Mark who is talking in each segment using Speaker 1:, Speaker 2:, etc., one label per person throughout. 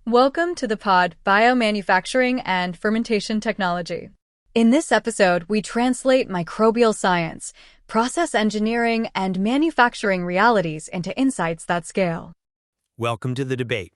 Speaker 1: Welcome to the pod Biomanufacturing and Fermentation Technology. In this episode, we translate microbial science, process engineering, and manufacturing realities into insights that scale.
Speaker 2: Welcome to the debate.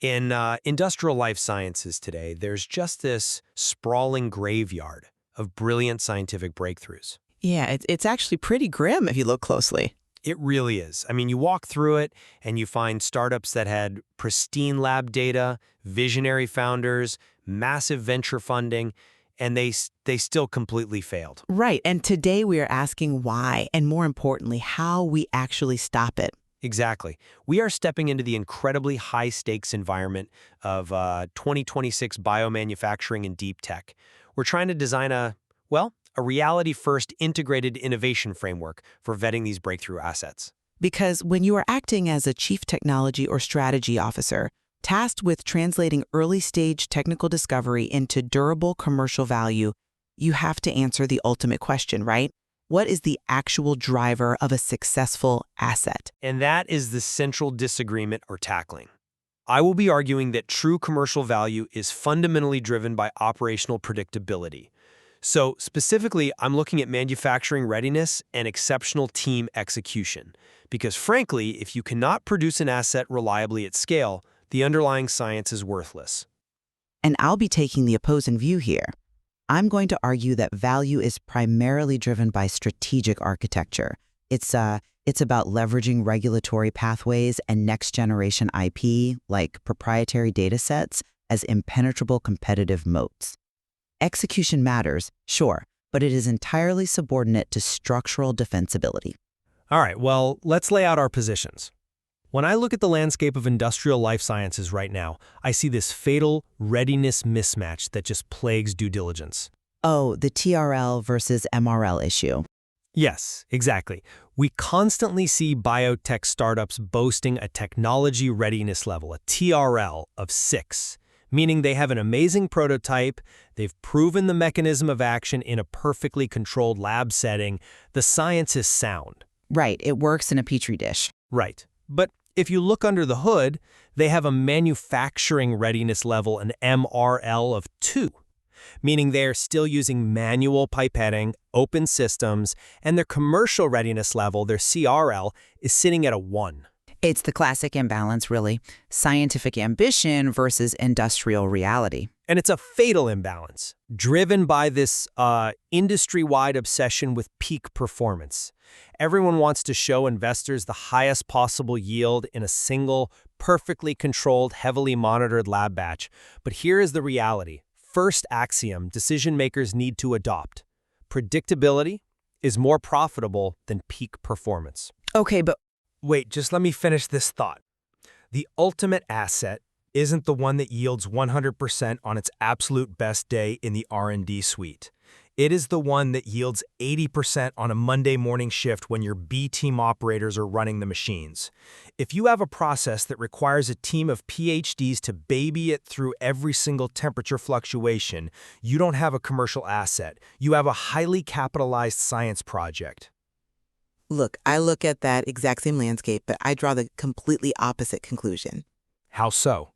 Speaker 2: In industrial life sciences today, there's just this sprawling graveyard of brilliant scientific breakthroughs.
Speaker 3: Yeah, it's actually pretty grim if you look closely.
Speaker 2: It really is. I mean, you walk through it and you find startups that had pristine lab data, visionary founders, massive venture funding, and they still completely failed.
Speaker 3: Right, and today we are asking why, and more importantly, how we actually stop it.
Speaker 2: Exactly. We are stepping into the incredibly high-stakes environment of 2026 biomanufacturing and deep tech. We're trying to design a reality-first integrated innovation framework for vetting these breakthrough assets.
Speaker 3: Because when you are acting as a chief technology or strategy officer, tasked with translating early-stage technical discovery into durable commercial value, you have to answer the ultimate question, right? What is the actual driver of a successful asset?
Speaker 2: And that is the central disagreement we're tackling. I will be arguing that true commercial value is fundamentally driven by operational predictability. So specifically, I'm looking at manufacturing readiness and exceptional team execution. Because frankly, if you cannot produce an asset reliably at scale, the underlying science is worthless.
Speaker 3: And I'll be taking the opposing view here. I'm going to argue that value is primarily driven by strategic architecture. It's about leveraging regulatory pathways and next-generation IP, like proprietary data sets, as impenetrable competitive moats. Execution matters, sure, but it is entirely subordinate to structural defensibility.
Speaker 2: All right, well, let's lay out our positions. When I look at the landscape of industrial life sciences right now, I see this fatal readiness mismatch that just plagues due diligence.
Speaker 3: Oh, the TRL versus MRL issue.
Speaker 2: Yes, exactly. We constantly see biotech startups boasting a technology readiness level, a TRL, of 6. Meaning they have an amazing prototype, they've proven the mechanism of action in a perfectly controlled lab setting, the science is sound.
Speaker 3: Right, it works in a petri dish.
Speaker 2: Right. But if you look under the hood, they have a manufacturing readiness level, an MRL of 2, meaning they're still using manual pipetting, open systems, and their commercial readiness level, their CRL, is sitting at a 1.
Speaker 3: It's the classic imbalance, really. Scientific ambition versus industrial reality.
Speaker 2: And it's a fatal imbalance, driven by this industry-wide obsession with peak performance. Everyone wants to show investors the highest possible yield in a single, perfectly controlled, heavily monitored lab batch. But here is the reality. First axiom decision-makers need to adopt. Predictability is more profitable than peak performance.
Speaker 3: Okay, but
Speaker 2: wait, just let me finish this thought. The ultimate asset isn't the one that yields 100% on its absolute best day in the R&D suite. It is the one that yields 80% on a Monday morning shift when your B team operators are running the machines. If you have a process that requires a team of PhDs to baby it through every single temperature fluctuation, you don't have a commercial asset. You have a highly capitalized science project.
Speaker 3: look, I look at that exact same landscape, but I draw the completely opposite conclusion.
Speaker 2: How so?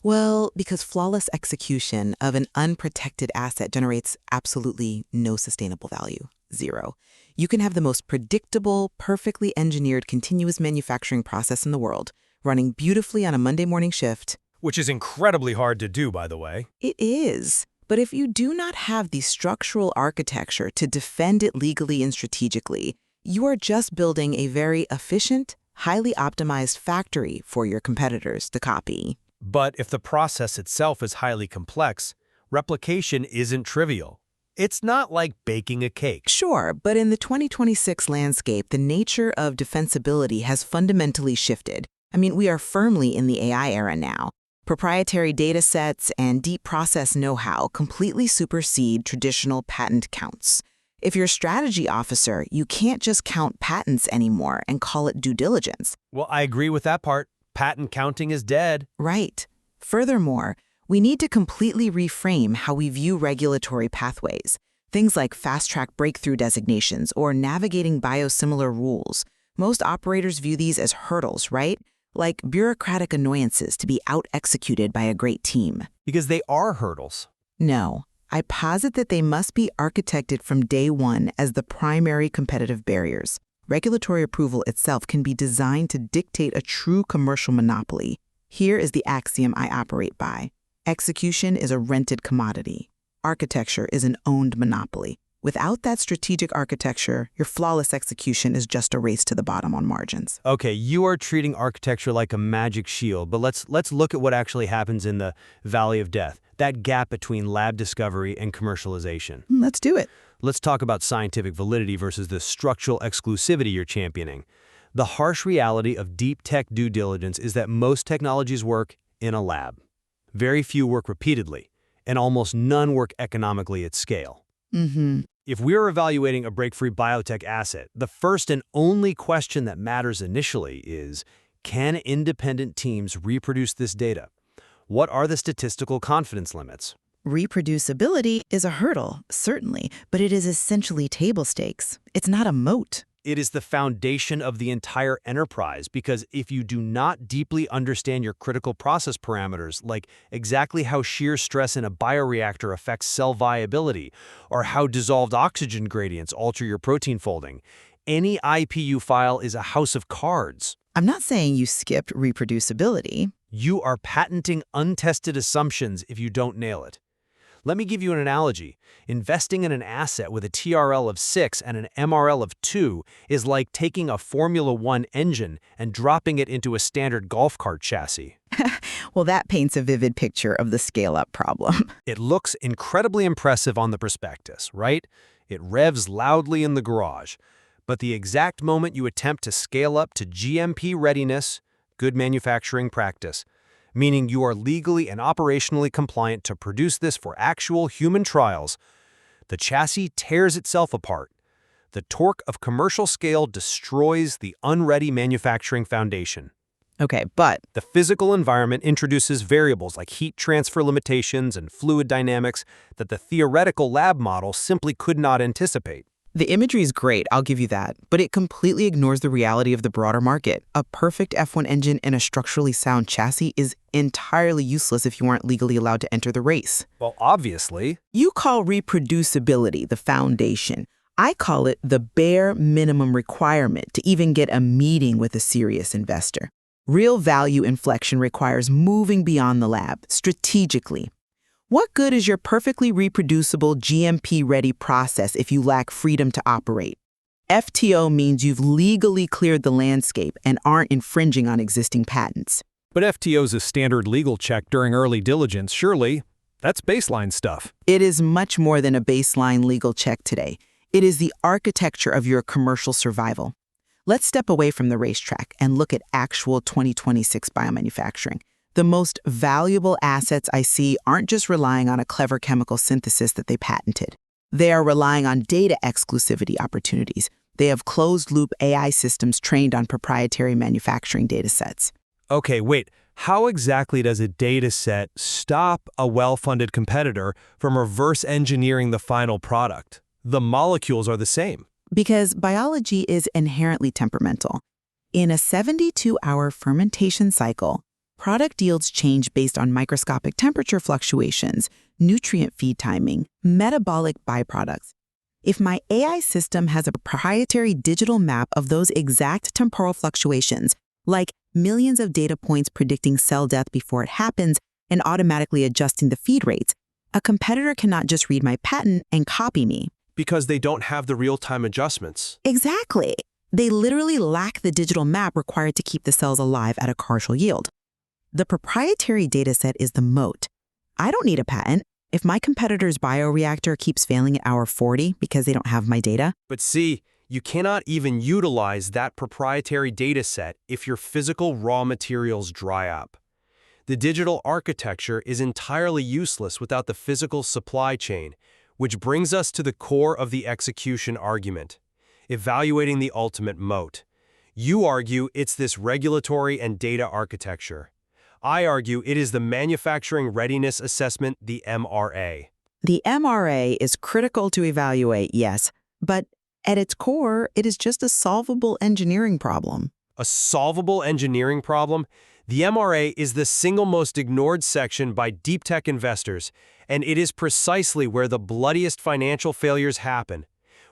Speaker 3: Well, because flawless execution of an unprotected asset generates absolutely no sustainable value. 0. You can have the most predictable, perfectly engineered continuous manufacturing process in the world, running beautifully on a Monday morning shift.
Speaker 2: Which is incredibly hard to do, by the way.
Speaker 3: It is. But if you do not have the structural architecture to defend it legally and strategically, you are just building a very efficient, highly optimized factory for your competitors to copy.
Speaker 2: But if the process itself is highly complex, replication isn't trivial. It's not like baking a cake.
Speaker 3: Sure, but in the 2026 landscape, the nature of defensibility has fundamentally shifted. I mean, we are firmly in the AI era now. Proprietary data sets and deep process know-how completely supersede traditional patent counts. If you're a strategy officer, you can't just count patents anymore and call it due diligence.
Speaker 2: Well, I agree with that part. Patent counting is dead.
Speaker 3: Right. Furthermore, we need to completely reframe how we view regulatory pathways. Things like fast-track breakthrough designations or navigating biosimilar rules. Most operators view these as hurdles, right? like bureaucratic annoyances to be out-executed by a great team.
Speaker 2: Because they are hurdles.
Speaker 3: No, I posit that they must be architected from day one as the primary competitive barriers. Regulatory approval itself can be designed to dictate a true commercial monopoly. Here is the axiom I operate by. Execution is a rented commodity. Architecture is an owned monopoly. Without that strategic architecture, your flawless execution is just a race to the bottom on margins.
Speaker 2: Okay, you are treating architecture like a magic shield, but let's look at what actually happens in the Valley of Death, that gap between lab discovery and commercialization.
Speaker 3: Let's do it.
Speaker 2: Let's talk about scientific validity versus the structural exclusivity you're championing. The harsh reality of deep tech due diligence is that most technologies work in a lab. Very few work repeatedly, and almost none work economically at scale. If we're evaluating a break-free biotech asset, the first and only question that matters initially is, can independent teams reproduce this data? What are the statistical confidence limits?
Speaker 3: Reproducibility is a hurdle, certainly, but it is essentially table stakes. It's not a moat.
Speaker 2: It is the foundation of the entire enterprise because if you do not deeply understand your critical process parameters, like exactly how shear stress in a bioreactor affects cell viability or how dissolved oxygen gradients alter your protein folding, any IPU file is a house of cards.
Speaker 3: I'm not saying you skipped reproducibility.
Speaker 2: You are patenting untested assumptions if you don't nail it. Let me give you an analogy. Investing in an asset with a TRL of 6 and an MRL of 2 is like taking a Formula One engine and dropping it into a standard golf cart chassis.
Speaker 3: Well, that paints a vivid picture of the scale-up problem.
Speaker 2: It looks incredibly impressive on the prospectus, right? It revs loudly in the garage. But the exact moment you attempt to scale up to GMP readiness, good manufacturing practice, meaning you are legally and operationally compliant to produce this for actual human trials, the chassis tears itself apart. The torque of commercial scale destroys the unready manufacturing foundation.
Speaker 3: Okay, but
Speaker 2: The physical environment introduces variables like heat transfer limitations and fluid dynamics that the theoretical lab model simply could not anticipate.
Speaker 3: the imagery is great, I'll give you that, but it completely ignores the reality of the broader market. A perfect F1 engine and a structurally sound chassis is entirely useless if you aren't legally allowed to enter the race.
Speaker 2: Well, obviously.
Speaker 3: You call reproducibility the foundation. I call it the bare minimum requirement to even get a meeting with a serious investor. Real value inflection requires moving beyond the lab, strategically. What good is your perfectly reproducible GMP-ready process if you lack freedom to operate? FTO means you've legally cleared the landscape and aren't infringing on existing patents.
Speaker 4: But FTO's a standard legal check during early diligence, surely. That's baseline stuff.
Speaker 3: It is much more than a baseline legal check today. It is the architecture of your commercial survival. Let's step away from the racetrack and look at actual 2026 biomanufacturing. The most valuable assets I see aren't just relying on a clever chemical synthesis that they patented. They are relying on data exclusivity opportunities. They have closed-loop AI systems trained on proprietary manufacturing datasets.
Speaker 2: Okay, wait. How exactly does a data set stop a well-funded competitor from reverse engineering the final product? The molecules are the same.
Speaker 3: Because biology is inherently temperamental. In a 72-hour fermentation cycle, product yields change based on microscopic temperature fluctuations, nutrient feed timing, metabolic byproducts. If my AI system has a proprietary digital map of those exact temporal fluctuations, like millions of data points predicting cell death before it happens and automatically adjusting the feed rates, a competitor cannot just read my patent and copy me.
Speaker 4: Because they don't have the real-time adjustments.
Speaker 3: Exactly. They literally lack the digital map required to keep the cells alive at a commercial yield. The proprietary dataset is the moat. I don't need a patent. If my competitor's bioreactor keeps failing at hour 40 because they don't have my data.
Speaker 4: But see, you cannot even utilize that proprietary data set if your physical raw materials dry up. The digital architecture is entirely useless without the physical supply chain, which brings us to the core of the execution argument, evaluating the ultimate moat. You argue it's this regulatory and data architecture. I argue it is the manufacturing readiness assessment, the MRA.
Speaker 3: The MRA is critical to evaluate, yes, but at its core, it is just a solvable engineering problem.
Speaker 4: A solvable engineering problem? The MRA is the single most ignored section by deep tech investors, and it is precisely where the bloodiest financial failures happen.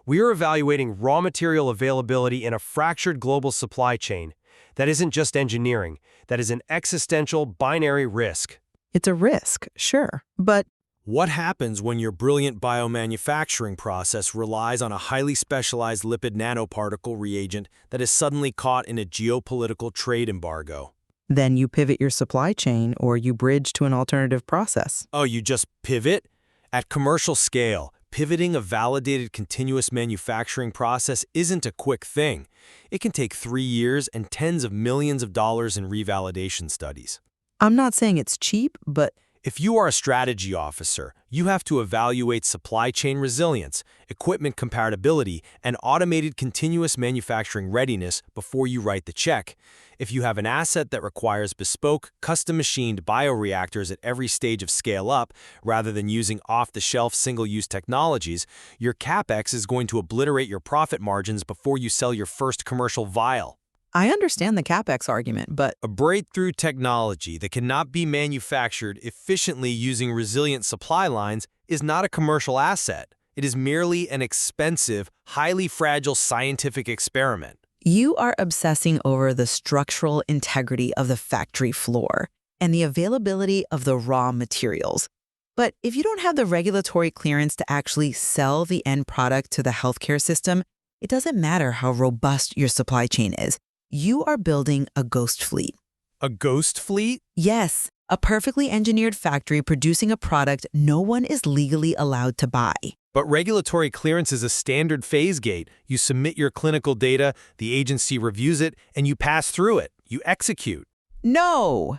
Speaker 4: We are evaluating raw material availability in a fractured global supply chain. That isn't just engineering. That is an existential binary risk.
Speaker 3: It's a risk, sure, but
Speaker 2: What happens when your brilliant biomanufacturing process relies on a highly specialized lipid nanoparticle reagent that is suddenly caught in a geopolitical trade embargo?
Speaker 3: then you pivot your supply chain or you bridge to an alternative process.
Speaker 2: Oh, you just pivot? At commercial scale, pivoting a validated continuous manufacturing process isn't a quick thing. It can take 3 years and tens of millions of dollars in revalidation studies.
Speaker 3: I'm not saying it's cheap, but
Speaker 2: If you are a strategy officer, you have to evaluate supply chain resilience, equipment compatibility, and automated continuous manufacturing readiness before you write the check. If you have an asset that requires bespoke, custom-machined bioreactors at every stage of scale-up, rather than using off-the-shelf single-use technologies, your CapEx is going to obliterate your profit margins before you sell your first commercial vial.
Speaker 3: I understand the CapEx argument, but
Speaker 2: A breakthrough technology that cannot be manufactured efficiently using resilient supply lines is not a commercial asset. It is merely an expensive, highly fragile scientific experiment.
Speaker 3: you are obsessing over the structural integrity of the factory floor and the availability of the raw materials. But if you don't have the regulatory clearance to actually sell the end product to the healthcare system, it doesn't matter how robust your supply chain is. You are building a ghost fleet.
Speaker 2: A ghost fleet?
Speaker 3: Yes, a perfectly engineered factory producing a product no one is legally allowed to buy.
Speaker 2: But regulatory clearance is a standard phase gate. You submit your clinical data, the agency reviews it, and you pass through it. You execute.
Speaker 3: No.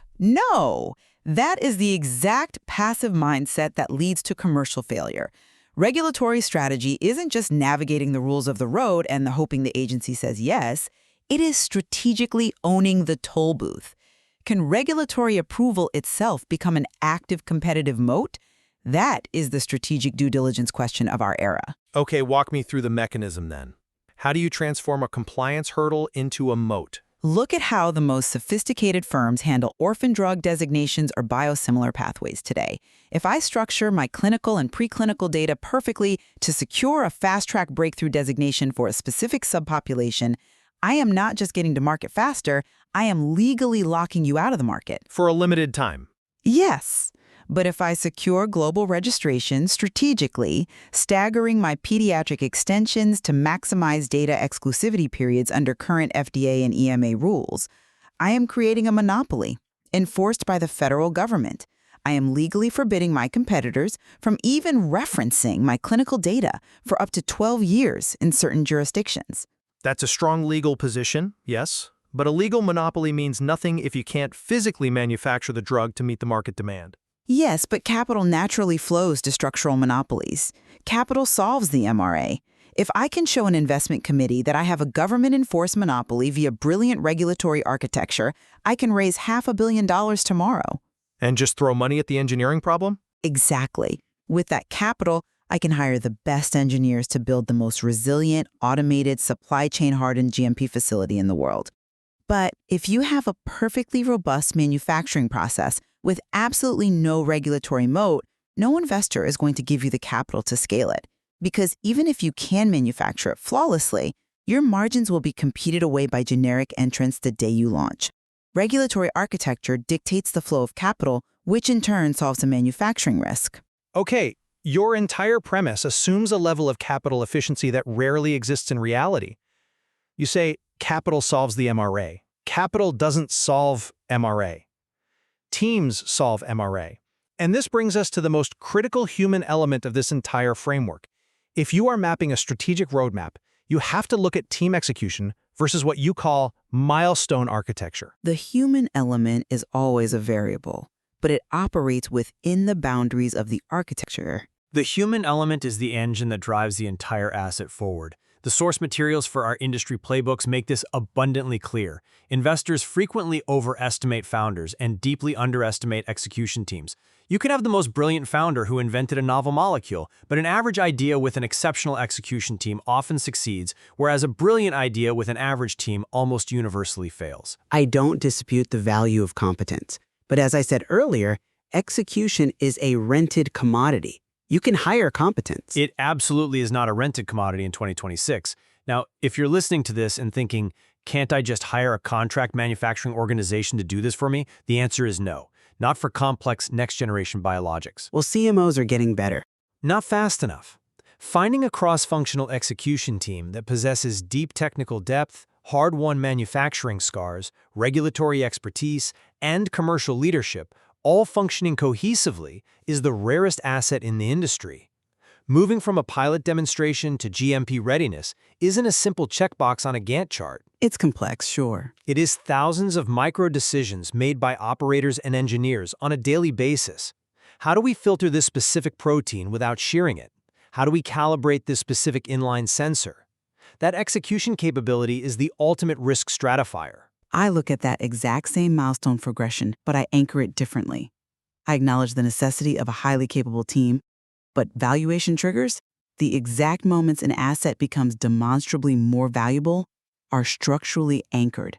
Speaker 3: That is the exact passive mindset that leads to commercial failure. Regulatory strategy isn't just navigating the rules of the road and hoping the agency says yes. It is strategically owning the toll booth. Can regulatory approval itself become an active competitive moat? That is the strategic due diligence question of our era.
Speaker 2: Okay, walk me through the mechanism then. How do you transform a compliance hurdle into a moat?
Speaker 3: Look at how the most sophisticated firms handle orphan drug designations or biosimilar pathways today. If I structure my clinical and preclinical data perfectly to secure a fast-track breakthrough designation for a specific subpopulation, I am not just getting to market faster, I am legally locking you out of the market.
Speaker 2: For a limited time.
Speaker 3: Yes, but if I secure global registration strategically, staggering my pediatric extensions to maximize data exclusivity periods under current FDA and EMA rules, I am creating a monopoly enforced by the federal government. I am legally forbidding my competitors from even referencing my clinical data for up to 12 years in certain jurisdictions.
Speaker 2: That's a strong legal position, yes. But a legal monopoly means nothing if you can't physically manufacture the drug to meet the market demand.
Speaker 3: Yes, but capital naturally flows to structural monopolies. Capital solves the MRA. If I can show an investment committee that I have a government-enforced monopoly via brilliant regulatory architecture, I can raise $500 million tomorrow.
Speaker 2: And just throw money at the engineering problem?
Speaker 3: Exactly. With that capital, I can hire the best engineers to build the most resilient, automated, supply chain-hardened GMP facility in the world. But if you have a perfectly robust manufacturing process with absolutely no regulatory moat, no investor is going to give you the capital to scale it. Because even if you can manufacture it flawlessly, your margins will be competed away by generic entrants the day you launch. Regulatory architecture dictates the flow of capital, which in turn solves the manufacturing risk.
Speaker 2: Okay, your entire premise assumes a level of capital efficiency that rarely exists in reality. You say capital solves the MRA. Capital doesn't solve MRA. Teams solve MRA. And this brings us to the most critical human element of this entire framework. If you are mapping a strategic roadmap, you have to look at team execution versus what you call milestone architecture.
Speaker 3: The human element is always a variable, but it operates within the boundaries of the architecture.
Speaker 5: The human element is the engine that drives the entire asset forward.
Speaker 4: The source materials for our industry playbooks make this abundantly clear. Investors frequently overestimate founders and deeply underestimate execution teams. You can have the most brilliant founder who invented a novel molecule, but an average idea with an exceptional execution team often succeeds, whereas a brilliant idea with an average team almost universally fails.
Speaker 3: I don't dispute the value of competence, but as I said earlier, execution is a rented commodity. You can hire competence.
Speaker 4: It absolutely is not a rented commodity in 2026. Now, if you're listening to this and thinking, can't I just hire a contract manufacturing organization to do this for me? The answer is no. Not for complex next-generation biologics.
Speaker 3: Well, CMOs are getting better.
Speaker 4: Not fast enough. Finding a cross-functional execution team that possesses deep technical depth, hard-won manufacturing scars, regulatory expertise, and commercial leadership, all functioning cohesively, is the rarest asset in the industry. Moving from a pilot demonstration to GMP readiness isn't a simple checkbox on a Gantt chart.
Speaker 3: It's complex, sure.
Speaker 4: It is thousands of micro decisions made by operators and engineers on a daily basis. How do we filter this specific protein without shearing it? How do we calibrate this specific inline sensor? That execution capability is the ultimate risk stratifier.
Speaker 3: I look at that exact same milestone progression, but I anchor it differently. I acknowledge the necessity of a highly capable team, but valuation triggers, the exact moments an asset becomes demonstrably more valuable, are structurally anchored.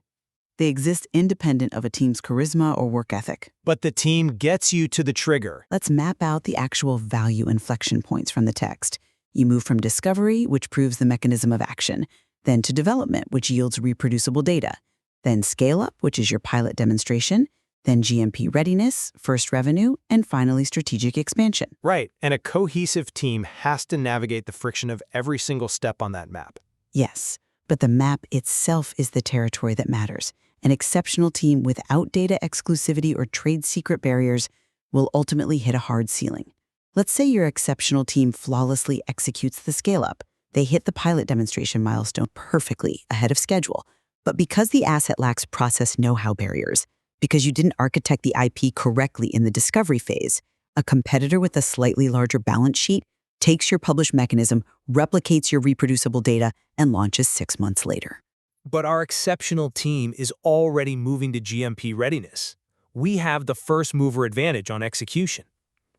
Speaker 3: They exist independent of a team's charisma or work ethic.
Speaker 4: But the team gets you to the trigger.
Speaker 3: Let's map out the actual value inflection points from the text. You move from discovery, which proves the mechanism of action, then to development, which yields reproducible data, then scale-up, which is your pilot demonstration, then GMP readiness, first revenue, and finally strategic expansion.
Speaker 4: Right, and a cohesive team has to navigate the friction of every single step on that map.
Speaker 3: Yes, but the map itself is the territory that matters. An exceptional team without data exclusivity or trade secret barriers will ultimately hit a hard ceiling. Let's say your exceptional team flawlessly executes the scale-up. They hit the pilot demonstration milestone perfectly ahead of schedule. But because the asset lacks process know-how barriers, because you didn't architect the IP correctly in the discovery phase, a competitor with a slightly larger balance sheet takes your published mechanism, replicates your reproducible data, and launches 6 months later.
Speaker 2: But our exceptional team is already moving to GMP readiness. We have the first mover advantage on execution.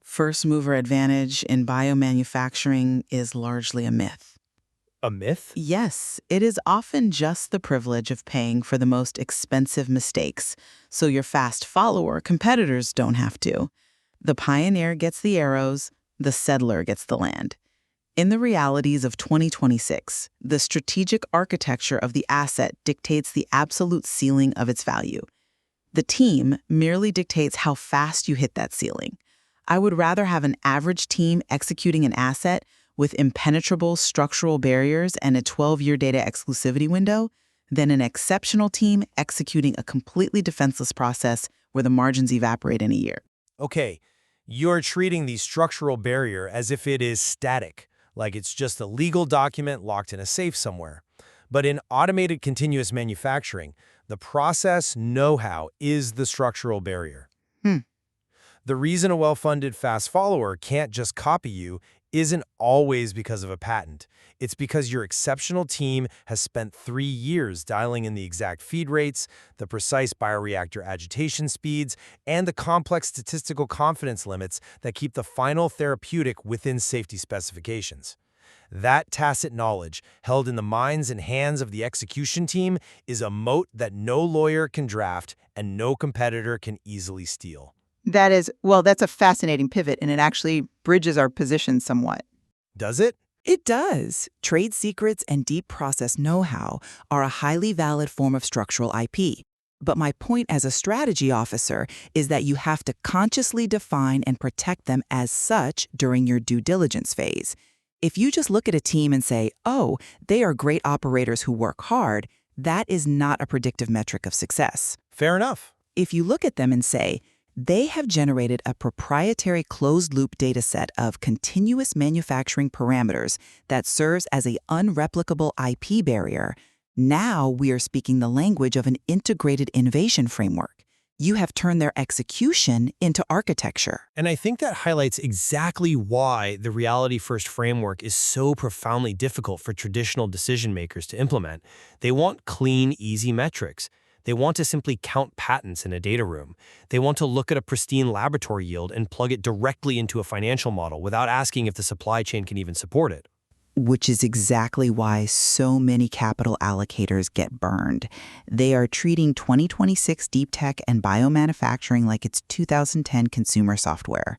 Speaker 3: First mover advantage in biomanufacturing is largely a myth.
Speaker 2: A myth?
Speaker 3: Yes, it is often just the privilege of paying for the most expensive mistakes, so your fast follower competitors don't have to. The pioneer gets the arrows, the settler gets the land. In the realities of 2026, the strategic architecture of the asset dictates the absolute ceiling of its value. The team merely dictates how fast you hit that ceiling. I would rather have an average team executing an asset with impenetrable structural barriers and a 12-year data exclusivity window than an exceptional team executing a completely defenseless process where the margins evaporate in a year.
Speaker 2: Okay, you're treating the structural barrier as if it is static, like it's just a legal document locked in a safe somewhere. But in automated continuous manufacturing, the process know-how is the structural barrier. The reason a well-funded fast follower can't just copy you isn't always because of a patent. It's because your exceptional team has spent 3 years dialing in the exact feed rates, the precise bioreactor agitation speeds, and the complex statistical confidence limits that keep the final therapeutic within safety specifications. That tacit knowledge, held in the minds and hands of the execution team, is a moat that no lawyer can draft and no competitor can easily steal.
Speaker 5: That's a fascinating pivot, and it actually bridges our position somewhat.
Speaker 2: Does it?
Speaker 6: It does. Trade secrets and deep process know-how are a highly valid form of structural IP. But my point as a strategy officer is that you have to consciously define and protect them as such during your due diligence phase. If you just look at a team and say, oh, they are great operators who work hard, that is not a predictive metric of success.
Speaker 2: Fair enough.
Speaker 6: If you look at them and say, they have generated a proprietary closed-loop dataset of continuous manufacturing parameters that serves as an unreplicable IP barrier, now we are speaking the language of an integrated innovation framework. You have turned their execution into architecture.
Speaker 4: And I think that highlights exactly why the reality-first framework is so profoundly difficult for traditional decision makers to implement. They want clean, easy metrics. They want to simply count patents in a data room. They want to look at a pristine laboratory yield and plug it directly into a financial model without asking if the supply chain can even support it.
Speaker 6: Which is exactly why so many capital allocators get burned. They are treating 2026 deep tech and biomanufacturing like it's 2010 consumer software.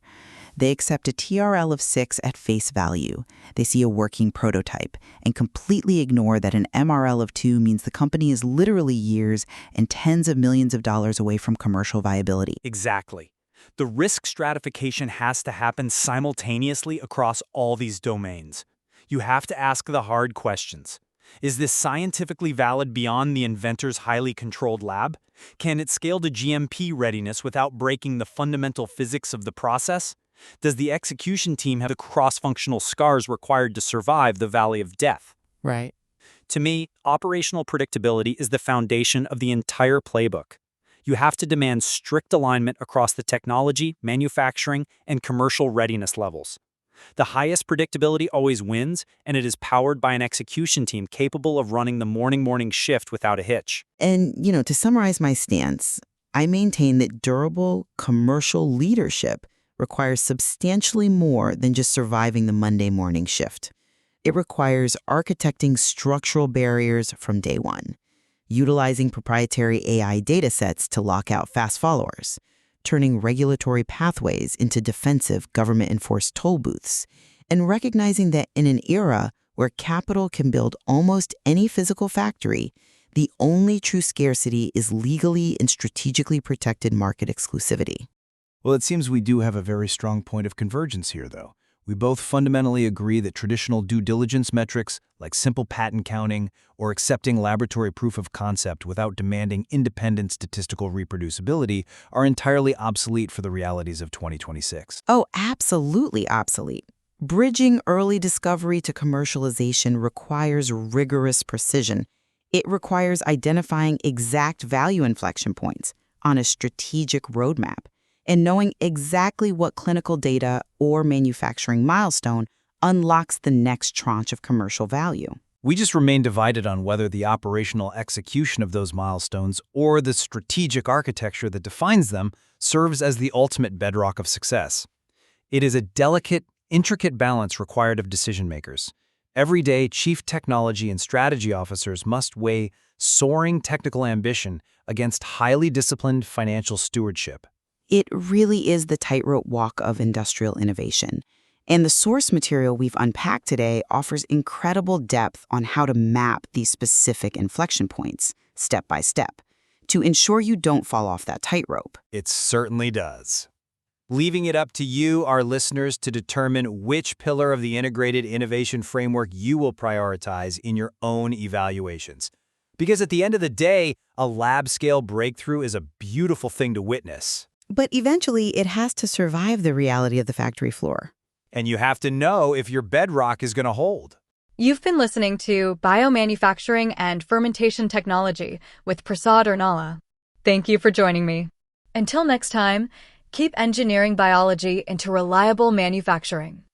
Speaker 6: They accept a TRL of 6 at face value. They see a working prototype and completely ignore that an MRL of 2 means the company is literally years and tens of millions of dollars away from commercial viability.
Speaker 7: Exactly. The risk stratification has to happen simultaneously across all these domains. You have to ask the hard questions. Is this scientifically valid beyond the inventor's highly controlled lab? Can it scale to GMP readiness without breaking the fundamental physics of the process? Does the execution team have the cross-functional scars required to survive the valley of death?
Speaker 6: Right.
Speaker 7: To me, operational predictability is the foundation of the entire playbook. You have to demand strict alignment across the technology, manufacturing, and commercial readiness levels. The highest predictability always wins, and it is powered by an execution team capable of running the morning shift without a hitch.
Speaker 3: And, to summarize my stance, I maintain that durable commercial leadership requires substantially more than just surviving the Monday morning shift. It requires architecting structural barriers from day one, utilizing proprietary AI datasets to lock out fast followers, turning regulatory pathways into defensive government-enforced toll booths, and recognizing that in an era where capital can build almost any physical factory, the only true scarcity is legally and strategically protected market exclusivity.
Speaker 2: Well, it seems we do have a very strong point of convergence here, though. We both fundamentally agree that traditional due diligence metrics, like simple patent counting or accepting laboratory proof of concept without demanding independent statistical reproducibility, are entirely obsolete for the realities of 2026.
Speaker 3: Oh, absolutely obsolete. Bridging early discovery to commercialization requires rigorous precision. It requires identifying exact value inflection points on a strategic roadmap and knowing exactly what clinical data or manufacturing milestone unlocks the next tranche of commercial value.
Speaker 2: We just remain divided on whether the operational execution of those milestones or the strategic architecture that defines them serves as the ultimate bedrock of success. It is a delicate, intricate balance required of decision makers. Every day, chief technology and strategy officers must weigh soaring technical ambition against highly disciplined financial stewardship.
Speaker 3: It really is the tightrope walk of industrial innovation. And the source material we've unpacked today offers incredible depth on how to map these specific inflection points, step by step, to ensure you don't fall off that tightrope.
Speaker 2: It certainly does. Leaving it up to you, our listeners, to determine which pillar of the integrated innovation framework you will prioritize in your own evaluations. Because at the end of the day, a lab-scale breakthrough is a beautiful thing to witness.
Speaker 3: But eventually, it has to survive the reality of the factory floor.
Speaker 2: And you have to know if your bedrock is going to hold.
Speaker 1: You've been listening to Biomanufacturing and Fermentation Technology with Prasad Urnala. Thank you for joining me. Until next time, keep engineering biology into reliable manufacturing.